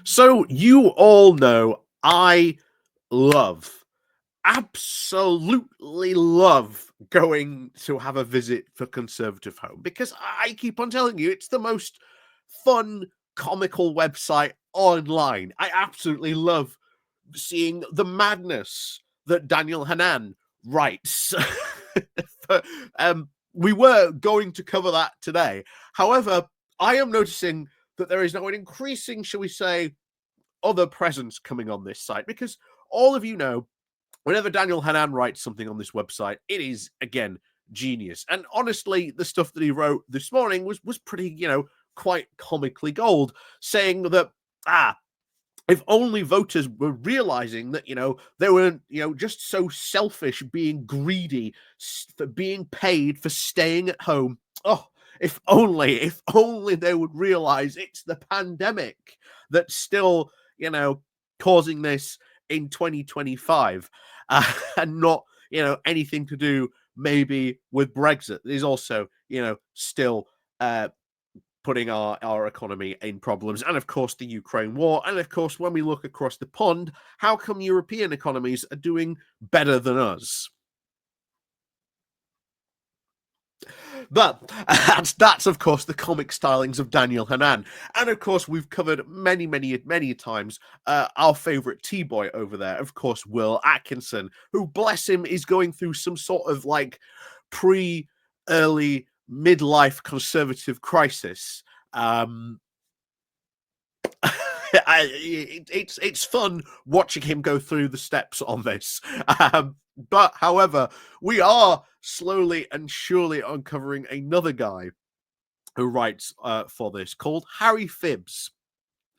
So you all know I love, absolutely love going to have a visit for Conservative Home because I keep on telling you it's the most fun, comical website online. I absolutely love seeing the madness that Daniel Hanan writes. But, we were going to cover that today. However, I am noticing that there is now an increasing, shall we say, other presence coming on this site because all of you know, whenever Daniel Hanan writes something on this website, it is again genius. And honestly, the stuff that he wrote this morning was pretty, quite comically gold, saying that if only voters were realizing that, they were, just so selfish, being greedy, for being paid for staying at home. Oh, if only they would realize it's the pandemic that's still, causing this in 2025, and not, anything to do maybe with Brexit. There's also, still putting our economy in problems, and of course the Ukraine war, and of course when we look across the pond, how come European economies are doing better than us? But that's of course the comic stylings of Daniel Hanan, and of course we've covered many times our favorite T-boy over there, of course Will Atkinson, who bless him is going through some sort of like early midlife conservative crisis. It's fun watching him go through the steps on this. But however, we are slowly and surely uncovering another guy who writes for this called Harry Phibbs.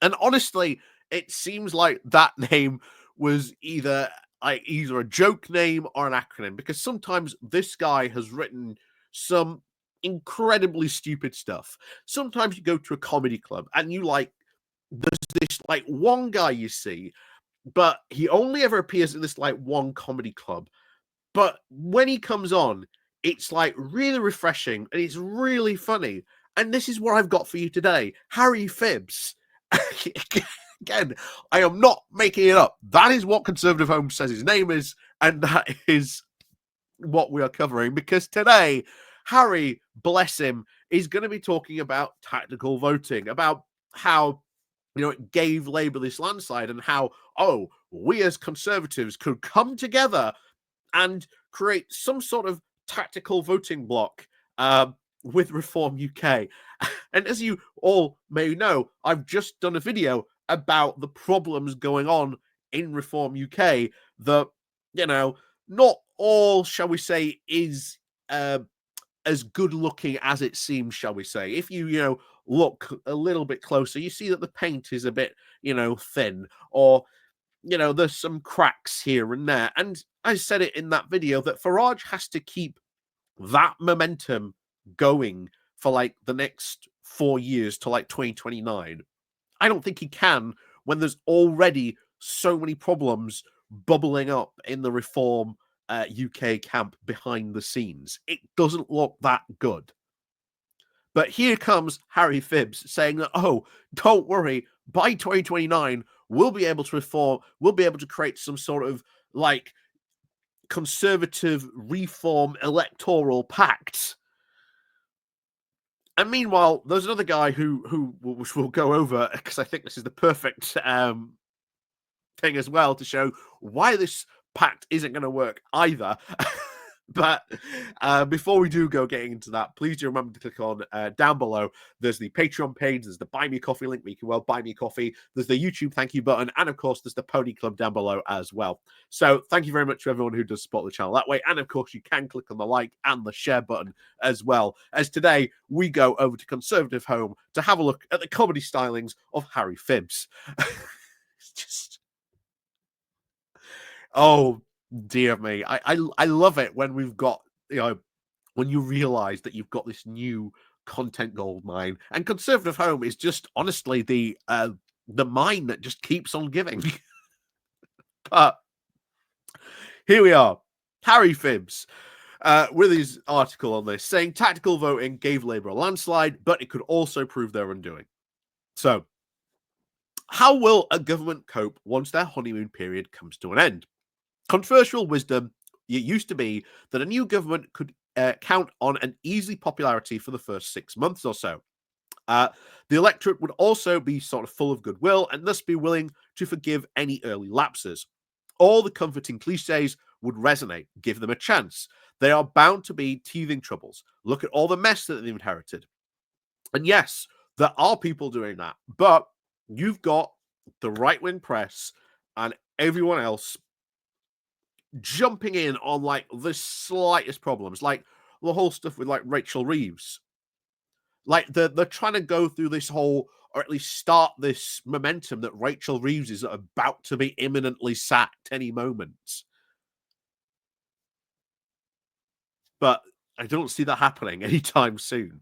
And honestly, it seems like that name was either a joke name or an acronym, because sometimes this guy has written some incredibly stupid stuff. Sometimes you go to a comedy club and there's this like one guy you see, but he only ever appears in this like one comedy club. But when he comes on, it's like really refreshing and it's really funny. And this is what I've got for you today: Harry Phibbs. Again, I am not making it up. That is what Conservative Home says his name is, and that is what we are covering. Because today, Harry, bless him, is going to be talking about tactical voting, about how it gave Labour this landslide, and how, we as Conservatives could come together and create some sort of tactical voting bloc with Reform UK. And as you all may know, I've just done a video about the problems going on in Reform UK that, not all, shall we say, is as good looking as it seems, shall we say. If you, look a little bit closer, you see that the paint is a bit, thin, or, there's some cracks here and there. And I said it in that video that Farage has to keep that momentum going for like the next 4 years to like 2029. I don't think he can when there's already so many problems bubbling up in the Reform UK camp behind the scenes. It doesn't look that good. But here comes Harry Phibbs saying that, don't worry, by 2029, we'll be able to reform, we'll be able to create some sort of like conservative reform electoral pact. And meanwhile, there's another guy which we'll go over, because I think this is the perfect thing as well to show why this pact isn't going to work either. But before we do go getting into that, please do remember to click on down below. There's the Patreon page, there's the Buy Me Coffee link where you can buy me coffee, there's the YouTube thank you button, and of course there's the Pony Club down below as well. So thank you very much to everyone who does support the channel that way, and of course you can click on the like and the share button as well. As today we go over to Conservative Home to have a look at the comedy stylings of Harry Phibbs. It's just, oh dear me, I love it when we've got, when you realize that you've got this new content gold mine, and Conservative Home is just honestly the mine that just keeps on giving. But here we are, Harry Phibbs with his article on this, saying tactical voting gave Labour a landslide, but it could also prove their undoing. So How will a government cope once their honeymoon period comes to an end? Controversial wisdom, it used to be that a new government could count on an easy popularity for the first 6 months or so. Uh, the electorate would also be sort of full of goodwill and thus be willing to forgive any early lapses. All the comforting cliches would resonate. Give them a chance. They are bound to be teething troubles. Look at all the mess that they've inherited. And yes, there are people doing that, but you've got the right wing press and everyone else jumping in on like the slightest problems, like the whole stuff with like Rachel Reeves. Like they're trying to go through this whole, or at least start this momentum that Rachel Reeves is about to be imminently sacked any moment. But I don't see that happening anytime soon.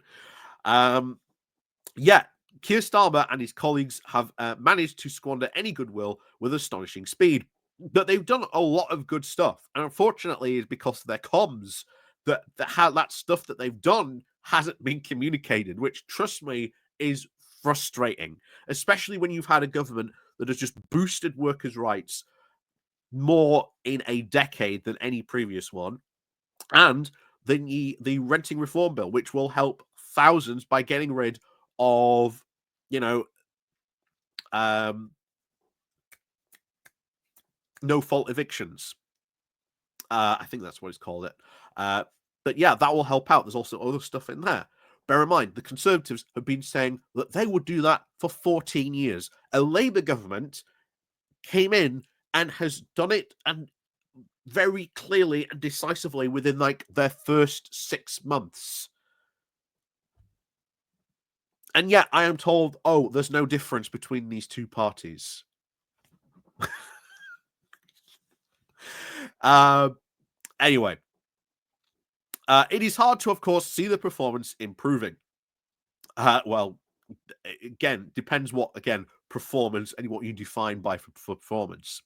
Yeah, Keir Starmer and his colleagues have managed to squander any goodwill with astonishing speed. But they've done a lot of good stuff, and unfortunately, it's because of their comms that stuff that they've done hasn't been communicated. Which, trust me, is frustrating, especially when you've had a government that has just boosted workers' rights more in a decade than any previous one, and the renting reform bill, which will help thousands by getting rid of, you know, no fault evictions. I think that's what it's called. But yeah, that will help out. There's also other stuff in there. Bear in mind, the Conservatives have been saying that they would do that for 14 years. A Labour government came in and has done it, and very clearly and decisively within like their first 6 months. And yet I am told, oh, there's no difference between these two parties. Anyway, it is hard to, of course, see the performance improving. Well, again, depends what, again, performance and what you define by for performance.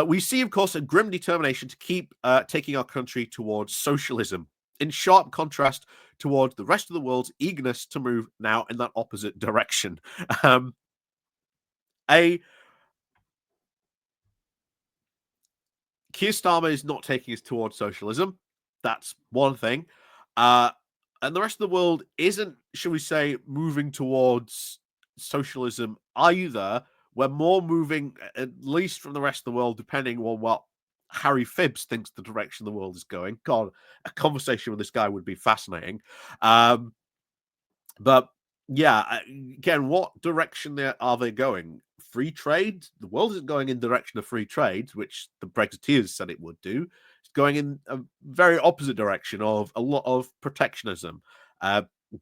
We see, of course, a grim determination to keep taking our country towards socialism, in sharp contrast towards the rest of the world's eagerness to move now in that opposite direction. Keir Starmer is not taking us towards socialism. That's one thing. And the rest of the world isn't, shall we say, moving towards socialism either. We're more moving, at least from the rest of the world, depending on what Harry Phibbs thinks the direction the world is going. God, a conversation with this guy would be fascinating. But yeah, again, what direction are they going? Free trade? The world isn't going in the direction of free trade, which the Brexiteers said it would do. It's going in a very opposite direction of a lot of protectionism,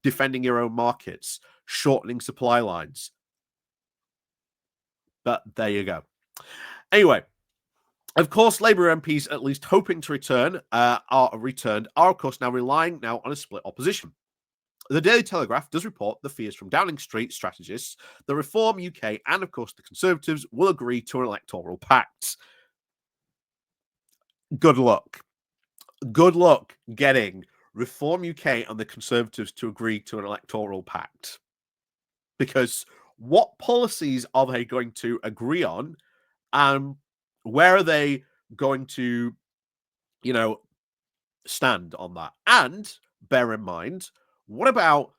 defending your own markets, shortening supply lines. But there you go. Anyway, of course, Labour MPs, at least hoping to return, are of course now relying on a split opposition. The Daily Telegraph does report the fears from Downing Street strategists, the Reform UK, and of course the Conservatives will agree to an electoral pact. Good luck. Good luck getting Reform UK and the Conservatives to agree to an electoral pact. Because what policies are they going to agree on? And where are they going to, stand on that? And bear in mind, what about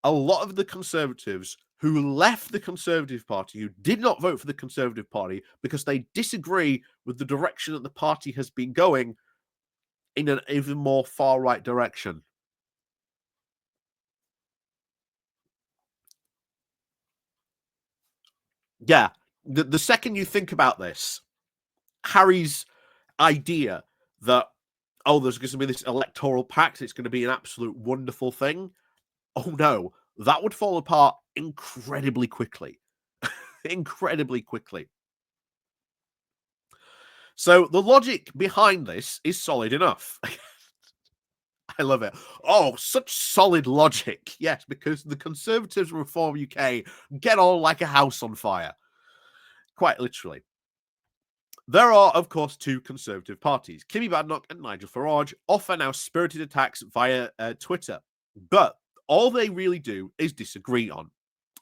a lot of the Conservatives who left the Conservative Party, who did not vote for the Conservative Party because they disagree with the direction that the party has been going in an even more far-right direction? Yeah, the second you think about this, Harry's idea that, oh, there's going to be this electoral pact, it's going to be an absolute wonderful thing. Oh no, that would fall apart incredibly quickly. Incredibly quickly. So the logic behind this is solid enough. I love it. Oh, such solid logic. Yes, because the Conservatives and Reform UK get on like a house on fire. Quite literally. There are, of course, two Conservative parties, Kimmy Badenoch and Nigel Farage, offer now spirited attacks via Twitter. But all they really do is disagree on.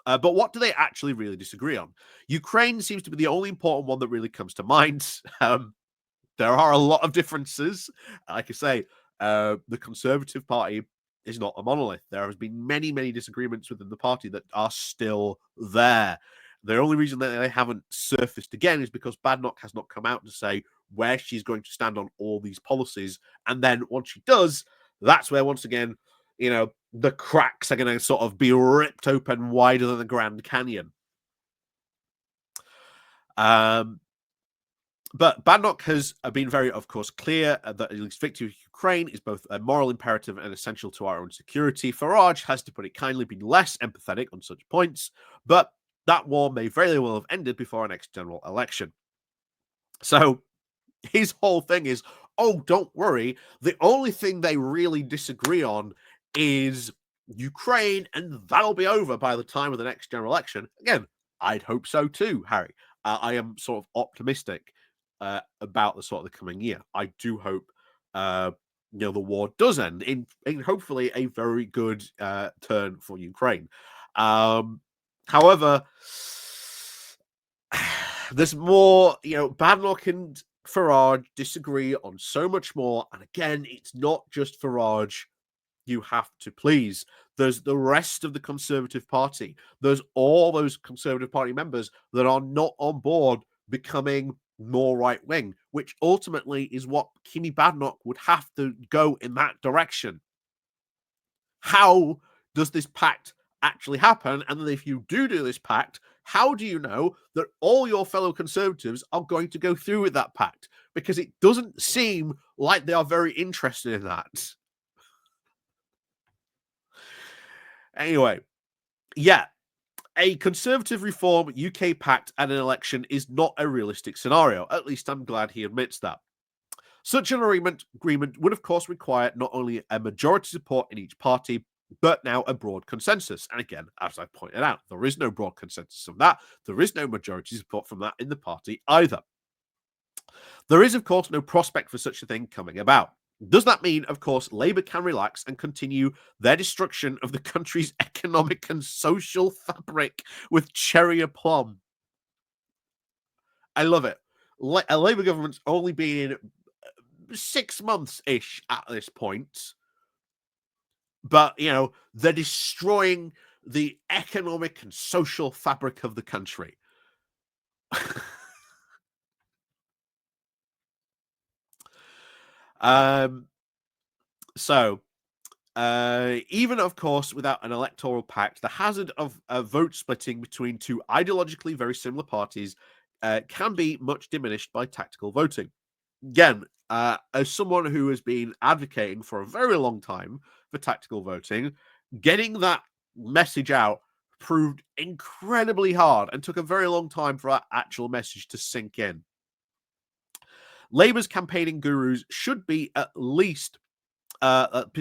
But what do they actually really disagree on? Ukraine seems to be the only important one that really comes to mind. There are a lot of differences. Like I say, the Conservative Party is not a monolith. There has been many, many disagreements within the party that are still there. The only reason that they haven't surfaced again is because Badnoch has not come out to say where she's going to stand on all these policies. And then once she does, that's where, once again, the cracks are going to sort of be ripped open wider than the Grand Canyon. But Badnoch has been very, of course, clear that at least victory of Ukraine is both a moral imperative and essential to our own security. Farage has, to put it kindly, been less empathetic on such points, but that war may very well have ended before our next general election. So his whole thing is, oh, don't worry. The only thing they really disagree on is Ukraine, and that'll be over by the time of the next general election. Again, I'd hope so too, Harry. I am sort of optimistic about the sort of the coming year. I do hope the war does end in hopefully a very good turn for Ukraine. However, there's more. Badnoch and Farage disagree on so much more, and again, it's not just Farage you have to please. There's the rest of the Conservative Party. There's all those Conservative Party members that are not on board becoming more right wing, which ultimately is what Kimi Badnoch would have to go in that direction. How does this pact actually happen? And then if you do this pact, how do you know that all your fellow Conservatives are going to go through with that pact? Because it doesn't seem like they are very interested in that. Anyway, yeah, a Conservative reform UK pact and an election is not a realistic scenario. At least I'm glad he admits that. Such an agreement would, of course, require not only a majority support in each party, but now a broad consensus. And again, as I pointed out, there is no broad consensus from that. There is no majority support from that in the party either. There is, of course, no prospect for such a thing coming about. Does that mean, of course, Labour can relax and continue their destruction of the country's economic and social fabric with cherry aplomb? I love it. A Labour government's only been in 6 months-ish at this point, but, they're destroying the economic and social fabric of the country. So, even, of course, without an electoral pact, the hazard of vote splitting between two ideologically very similar parties can be much diminished by tactical voting. Again, as someone who has been advocating for a very long time for tactical voting, getting that message out proved incredibly hard and took a very long time for that actual message to sink in. Labour's campaigning gurus should be at least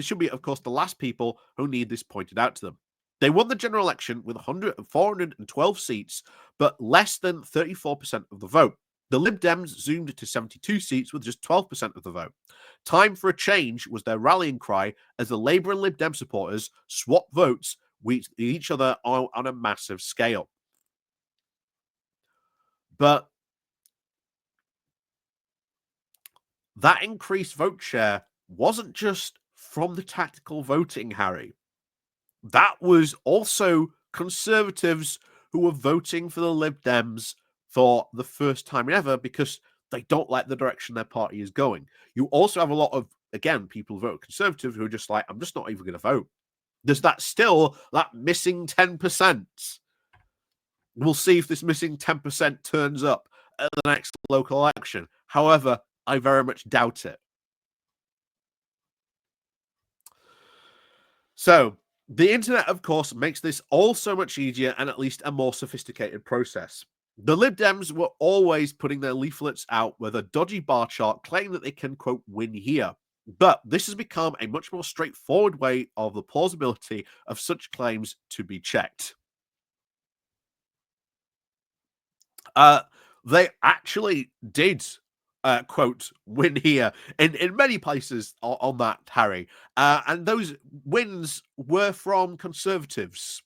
should be, of course, the last people who need this pointed out to them. They won the general election with 412 seats, but less than 34% of the vote. The Lib Dems zoomed to 72 seats with just 12% of the vote. Time for a change was their rallying cry as the Labour and Lib Dem supporters swapped votes with each other on a massive scale. But that increased vote share wasn't just from the tactical voting, Harry. That was also Conservatives who were voting for the Lib Dems for the first time ever because they don't like the direction their party is going. You also have a lot of, again, people who vote Conservative who are just like, I'm just not even going to vote. There's that missing 10%. We'll see if this missing 10% turns up at the next local election. However, I very much doubt it. So, the internet, of course, makes this all so much easier and at least a more sophisticated process. The Lib Dems were always putting their leaflets out with a dodgy bar chart claiming that they can, quote, win here. But this has become a much more straightforward way of the plausibility of such claims to be checked. They actually did, quote, win here in many places on that, Harry. And those wins were from Conservatives.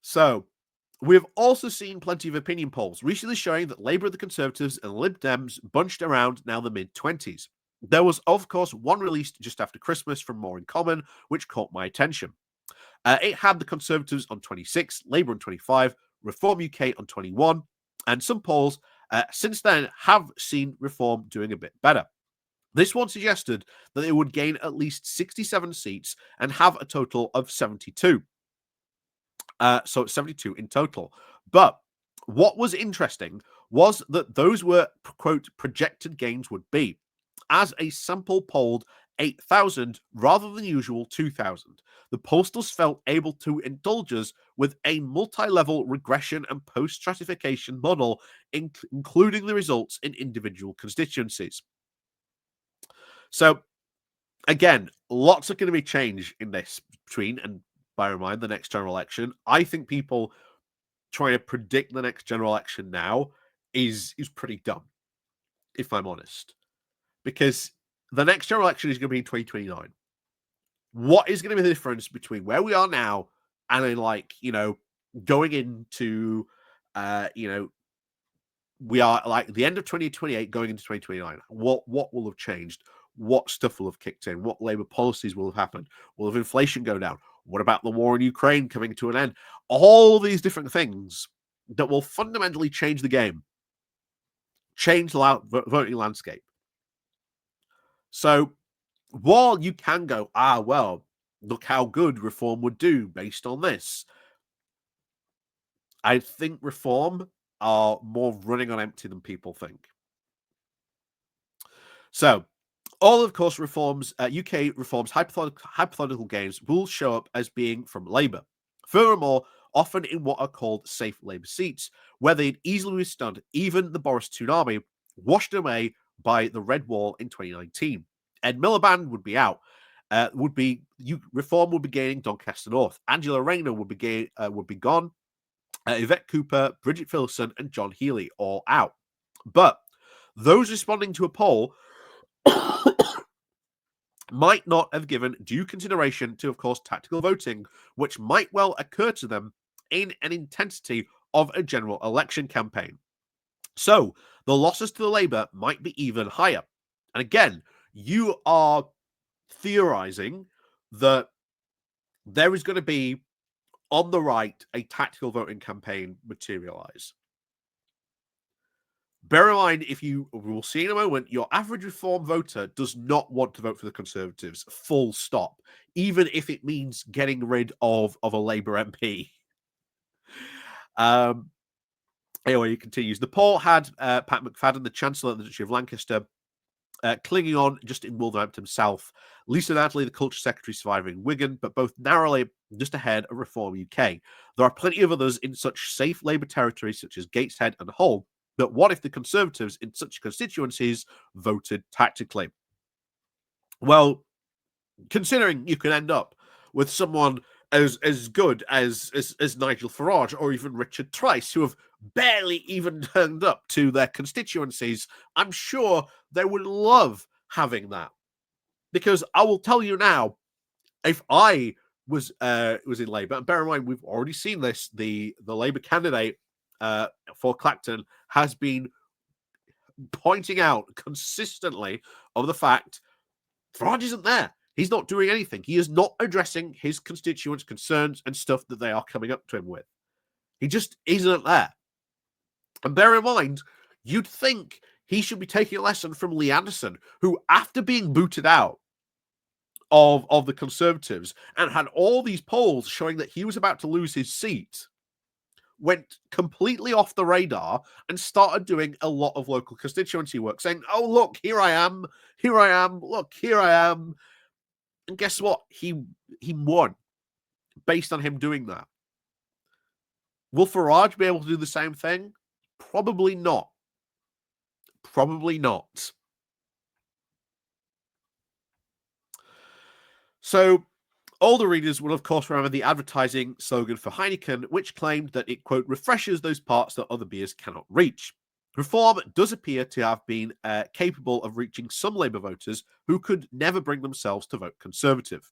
So, we've also seen plenty of opinion polls recently showing that Labour, the Conservatives, and Lib Dems bunched around now the mid-20s. There was, of course, one released just after Christmas from More in Common, which caught my attention. It had the Conservatives on 26, Labour on 25, Reform UK on 21, and some polls since then have seen Reform doing a bit better. This one suggested that it would gain at least 67 seats and have a total of 72. So it's 72 in total. But what was interesting was that those were, quote, projected gains would be, as a sample polled 8,000 rather than usual 2,000. The pollsters felt able to indulge us with a multi-level regression and post-stratification model, including the results in individual constituencies. So, again, lots are going to be change in this between, and bear in mind, the next general election. I think people trying to predict the next general election now is pretty dumb, if I'm honest. Because the next general election is going to be in 2029. What is going to be the difference between where we are now and then, like, going into, we are like the end of 2028 going into 2029. What will have changed? What stuff will have kicked in? What Labour policies will have happened? Will have inflation go down? What about the war in Ukraine coming to an end? All these different things that will fundamentally change the game, change the voting landscape. So while you can go, well, look how good Reform would do based on this, I think Reform are more running on empty than people think. So, all, of course, Reform's UK Reform's hypothetical gains will show up as being from Labour. Furthermore, often in what are called safe Labour seats, where they'd easily withstand even the Boris tsunami, washed away by the Red Wall in 2019. Ed Miliband would be out. Reform would be gaining Doncaster North. Angela Rayner would be gone. Yvette Cooper, Bridget Phillipson, and John Healey all out. But those responding to a poll might not have given due consideration to, of course, tactical voting, which might well occur to them in an intensity of a general election campaign. So the losses to the Labour might be even higher. And again, you are theorizing that there is going to be, on the right, a tactical voting campaign materialize. Bear in mind, we'll see in a moment, your average Reform voter does not want to vote for the Conservatives, full stop, even if it means getting rid of a Labour MP. Anyway, he continues. The poll had Pat McFadden, the Chancellor of the Duchy of Lancaster, clinging on just in Wolverhampton himself. Lisa Natalie, the Culture Secretary, surviving Wigan, but both narrowly just ahead of Reform UK. There are plenty of others in such safe Labour territory, such as Gateshead and Hull. But what if the Conservatives in such constituencies voted tactically? Well, considering you can end up with someone as good as Nigel Farage or even Richard Trice, who have barely even turned up to their constituencies, I'm sure they would love having that. Because I will tell you now, if I was in Labour, and bear in mind we've already seen this, the Labour candidate for Clacton has been pointing out consistently of the fact Farage isn't there. He's not doing anything. He is not addressing his constituents' concerns and stuff that they are coming up to him with. He just isn't there. And bear in mind, you'd think he should be taking a lesson from Lee Anderson, who, after being booted out of the Conservatives and had all these polls showing that he was about to lose his seat, went completely off the radar and started doing a lot of local constituency work, saying, oh, look, here I am, look, here I am. And guess what? He won based on him doing that. Will Farage be able to do the same thing? Probably not. Probably not. So, all the readers will, of course, remember the advertising slogan for Heineken, which claimed that it, quote, refreshes those parts that other beers cannot reach. Reform does appear to have been capable of reaching some Labour voters who could never bring themselves to vote Conservative.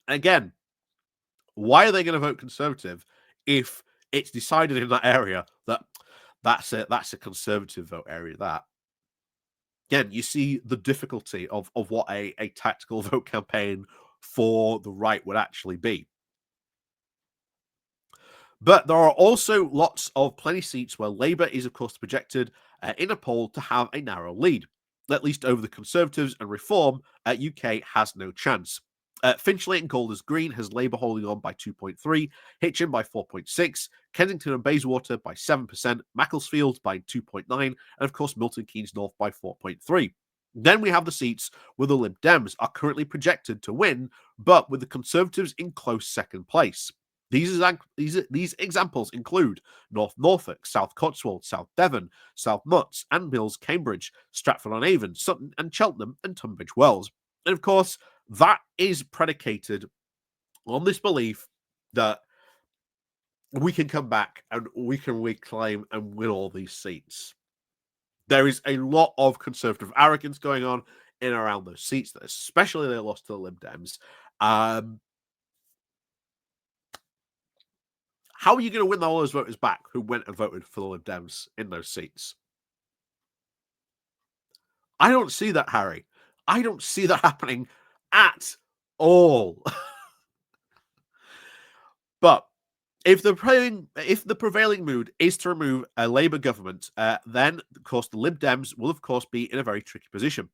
Again, Why are they going to vote Conservative if it's decided in that area that that's a Conservative vote area? That, again, you see the difficulty of what a tactical vote campaign for the right would actually be. But there are also plenty of seats where Labour is, of course, projected in a poll to have a narrow lead, at least over the Conservatives, and Reform UK has no chance. Finchley and Golders Green has Labour holding on by 2.3, Hitchin by 4.6, Kensington and Bayswater by 7%, Macclesfield by 2.9, and of course Milton Keynes North by 4.3. Then we have the seats where the Lib Dems are currently projected to win, but with the Conservatives in close second place. These examples include North Norfolk, South Cotswold, South Devon, South Mutts and Mills, Cambridge, Stratford-on-Avon, Sutton and Cheltenham, and Tunbridge Wells. And of course, that is predicated on this belief that we can come back and we can reclaim and win all these seats. There is a lot of Conservative arrogance going on in and around those seats, that especially they lost to the Lib Dems. How are you going to win all those voters back who went and voted for the Lib Dems in those seats? I don't see that, Harry. I don't see that happening at all. But if the prevailing mood is to remove a Labour government, then, of course, the Lib Dems will, of course, be in a very tricky position.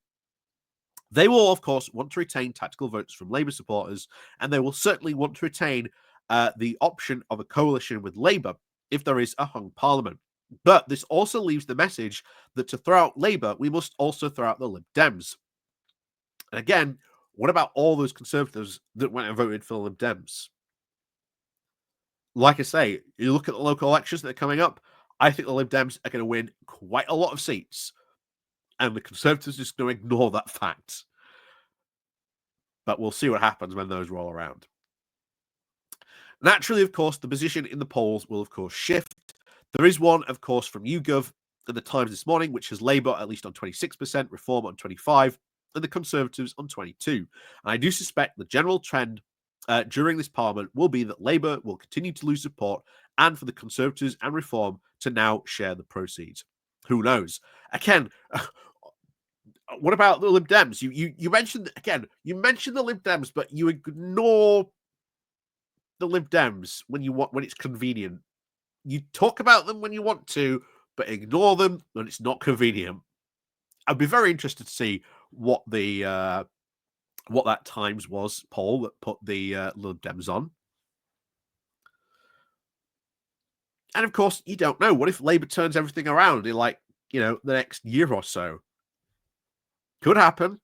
They will, of course, want to retain tactical votes from Labour supporters, and they will certainly want to retain the option of a coalition with Labour if there is a hung parliament. But this also leaves the message that to throw out Labour, we must also throw out the Lib Dems. And again, what about all those Conservatives that went and voted for the Lib Dems? Like I say, you look at the local elections that are coming up, I think the Lib Dems are going to win quite a lot of seats. And the Conservatives are just going to ignore that fact. But we'll see what happens when those roll around. Naturally, of course, the position in the polls will, of course, shift. There is one, of course, from YouGov in the Times this morning, which has Labour at least on 26%, Reform on 25%, and the Conservatives on 22%. And I do suspect the general trend during this Parliament will be that Labour will continue to lose support, and for the Conservatives and Reform to now share the proceeds. Who knows? Again, what about the Lib Dems? You mentioned, again, you mentioned the Lib Dems, but you ignore the Lib Dems when it's convenient. You talk about them when you want to, but ignore them when it's not convenient. I'd be very interested to see what that Times was poll that put the Lib Dems on. And of course, you don't know. What if Labour turns everything around in the next year or so? Could happen.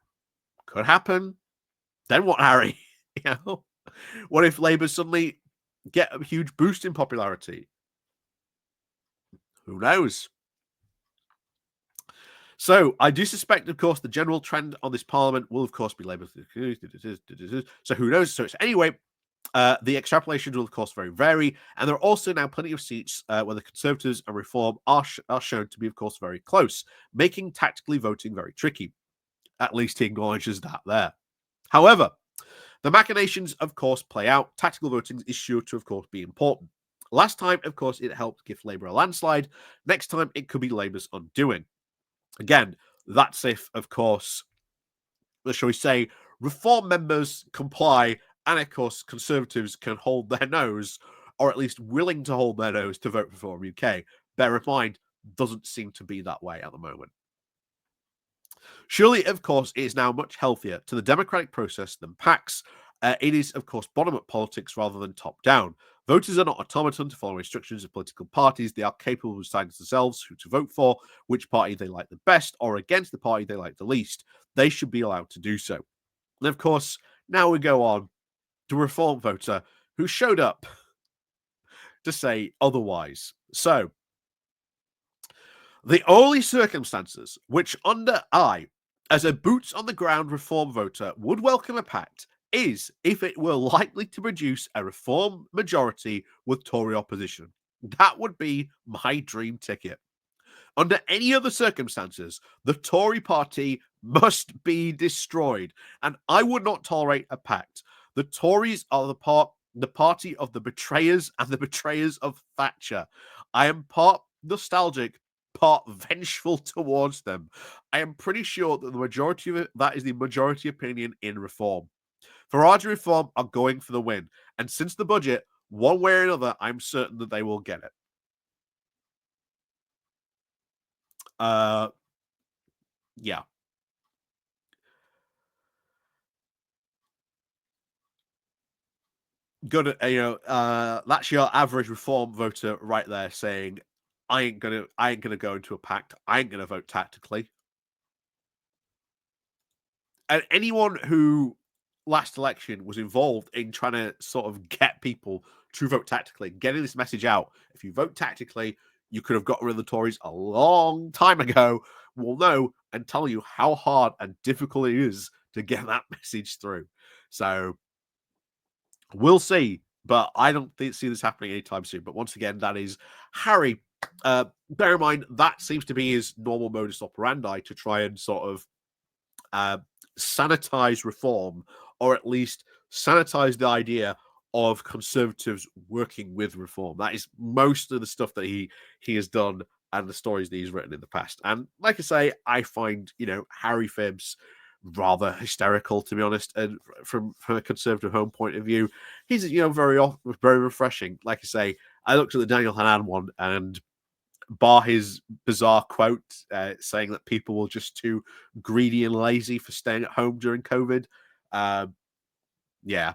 Could happen. Then what, Harry? What if Labour suddenly get a huge boost in popularity? Who knows? So I do suspect, of course, the general trend on this Parliament will, of course, be Labour. So who knows? So anyway, the extrapolations will, of course, vary. And there are also now plenty of seats where the Conservatives and Reform are shown to be, of course, very close, making tactically voting very tricky. At least he acknowledges that there. However, the machinations, of course, play out. Tactical voting is sure to, of course, be important. Last time, of course, it helped give Labour a landslide. Next time, it could be Labour's undoing. Again, that's if, of course, shall we say, Reform members comply, and, of course, Conservatives can hold their nose, or at least willing to hold their nose to vote for Reform UK. Bear in mind, doesn't seem to be that way at the moment. Surely, of course, it is now much healthier to the democratic process than Pacts. It is, of course, bottom-up politics rather than top-down. Voters are not automaton to follow instructions of political parties. They are capable of deciding themselves who to vote for, which party they like the best, or against the party they like the least. They should be allowed to do so. And, of course, now we go on to a Reform voter who showed up to say otherwise. So, the only circumstances which under I, as a boots-on-the-ground Reform voter, would welcome a pact is if it were likely to produce a Reform majority with Tory opposition. That would be my dream ticket. Under any other circumstances, the Tory party must be destroyed, and I would not tolerate a pact. The Tories are the the party of the betrayers and the betrayers of Thatcher. I am part nostalgic, part vengeful towards them. I am pretty sure that the majority of it, that is the majority opinion in Reform. Farage and Reform are going for the win. And since the budget, one way or another, I'm certain that they will get it. Yeah. Good, that's your average Reform voter right there saying, I ain't gonna go into a pact. I ain't gonna vote tactically. And anyone who last election was involved in trying to sort of get people to vote tactically, getting this message out. If you vote tactically, you could have got rid of the Tories a long time ago. Will know and tell you how hard and difficult it is to get that message through. So we'll see, but I don't see this happening anytime soon. But once again, that is Harry. Bear in mind that seems to be his normal modus operandi to try and sort of sanitize Reform, or at least sanitize the idea of Conservatives working with Reform. That is most of the stuff that he has done and the stories that he's written in the past. And like I say, I find Harry Phibbs rather hysterical, to be honest. And from a Conservative home point of view, he's very refreshing. Like I say, I looked at the Daniel Hannan one, and bar his bizarre quote saying that people were just too greedy and lazy for staying at home during COVID. Yeah,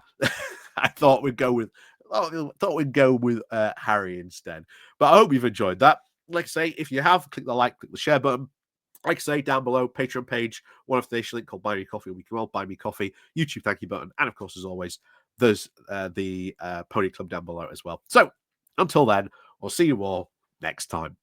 I thought we'd go with Harry instead. But I hope you've enjoyed that. Like I say, if you have, click the like, click the share button. Like I say, down below, Patreon page, one affination link called Buy Me Coffee. We can all buy me coffee, YouTube thank you button, and of course, as always, there's the Pony Club down below as well. So until then, we'll see you all next time.